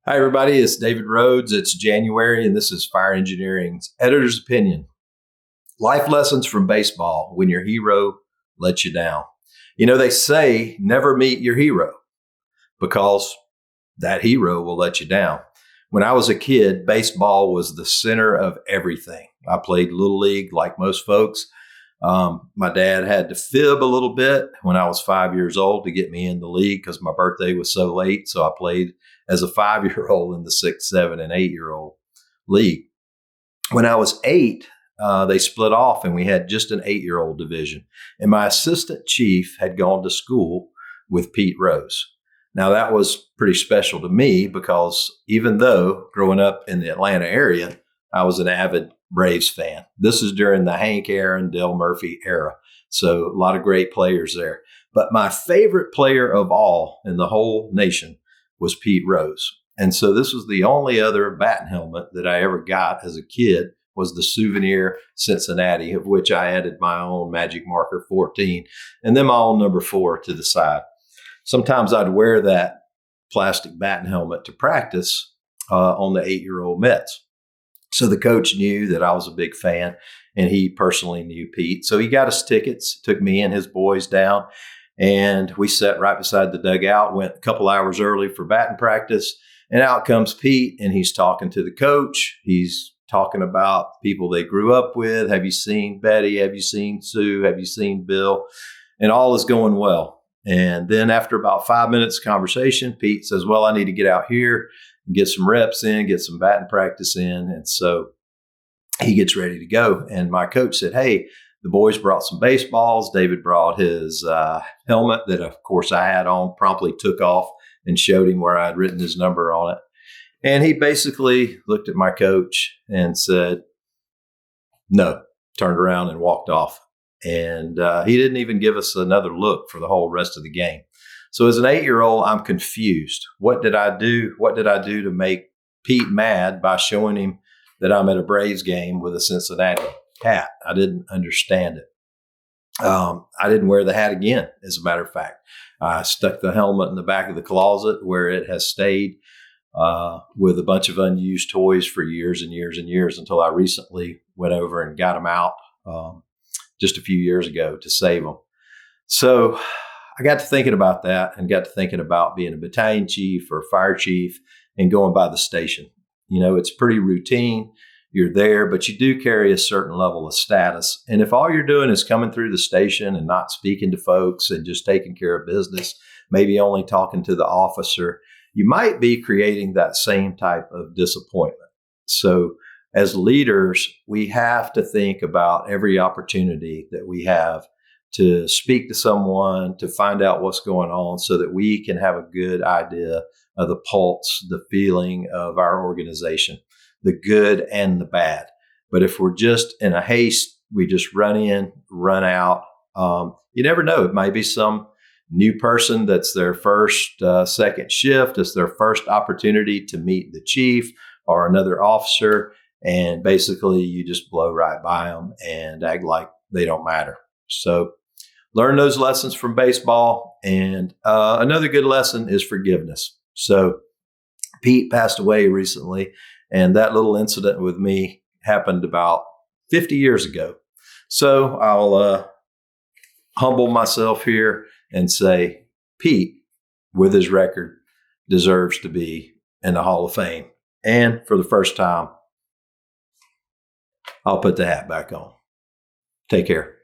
Hi, everybody. It's David Rhodes. It's January, and this is Fire Engineering's Editor's Opinion. Life lessons from baseball when your hero lets you down. You know, they say never meet your hero because that hero will let you down. When I was a kid, baseball was the center of everything. I played Little League like most folks. My dad had to fib a little bit when I was 5 years old to get me in the league because my birthday was so late. So I played as a 5-year-old in the 6, 7, and 8-year-old league. When I was 8, they split off and we had just an 8-year-old division. And my assistant chief had gone to school with Pete Rose. Now, that was pretty special to me because even though growing up in the Atlanta area, I was an avid Braves fan. This is during the Hank Aaron, Dale Murphy era. So a lot of great players there. But my favorite player of all in the whole nation was Pete Rose. And so this was the only other batting helmet that I ever got as a kid was the Souvenir Cincinnati, of which I added my own Magic Marker 14 and then my own number 4 to the side. Sometimes I'd wear that plastic batting helmet to practice on the 8-year-old Mets. So the coach knew that I was a big fan, and he personally knew Pete. So he got us tickets, took me and his boys down, and we sat right beside the dugout, went a couple hours early for batting practice, and out comes Pete, and he's talking to the coach. He's talking about people they grew up with. Have you seen Betty? Have you seen Sue? Have you seen Bill? And all is going well. And then after about 5 minutes conversation, Pete says, well, I need to get out here and get some reps in, get some batting practice in. And so he gets ready to go. And my coach said, hey, the boys brought some baseballs. David brought his helmet that, of course, I had on, promptly took off and showed him where I had written his number on it. And he basically looked at my coach and said, no, turned around and walked off. And he didn't even give us another look for the whole rest of the game. So as an 8-year-old, I'm confused. What did I do? What did I do to make Pete mad by showing him that I'm at a Braves game with a Cincinnati hat? I didn't understand it. I didn't wear the hat again, as a matter of fact. I stuck the helmet in the back of the closet where it has stayed with a bunch of unused toys for years and years and years until I recently went over and got them out just a few years ago to save them. So I got to thinking about that and got to thinking about being a battalion chief or fire chief and going by the station. You know, it's pretty routine. You're there, but you do carry a certain level of status. And if all you're doing is coming through the station and not speaking to folks and just taking care of business, maybe only talking to the officer, you might be creating that same type of disappointment. So as leaders, we have to think about every opportunity that we have to speak to someone, to find out what's going on so that we can have a good idea of the pulse, the feeling of our organization, the good and the bad. But if we're just in a haste, we just run in, run out. You never know. It might be some new person that's their first, second shift. It's their first opportunity to meet the chief or another officer. And basically, you just blow right by them and act like they don't matter. So learn those lessons from baseball. And another good lesson is forgiveness. So Pete passed away recently, and that little incident with me happened about 50 years ago. So I'll humble myself here and say, Pete, with his record, deserves to be in the Hall of Fame. And for the first time, I'll put the hat back on. Take care.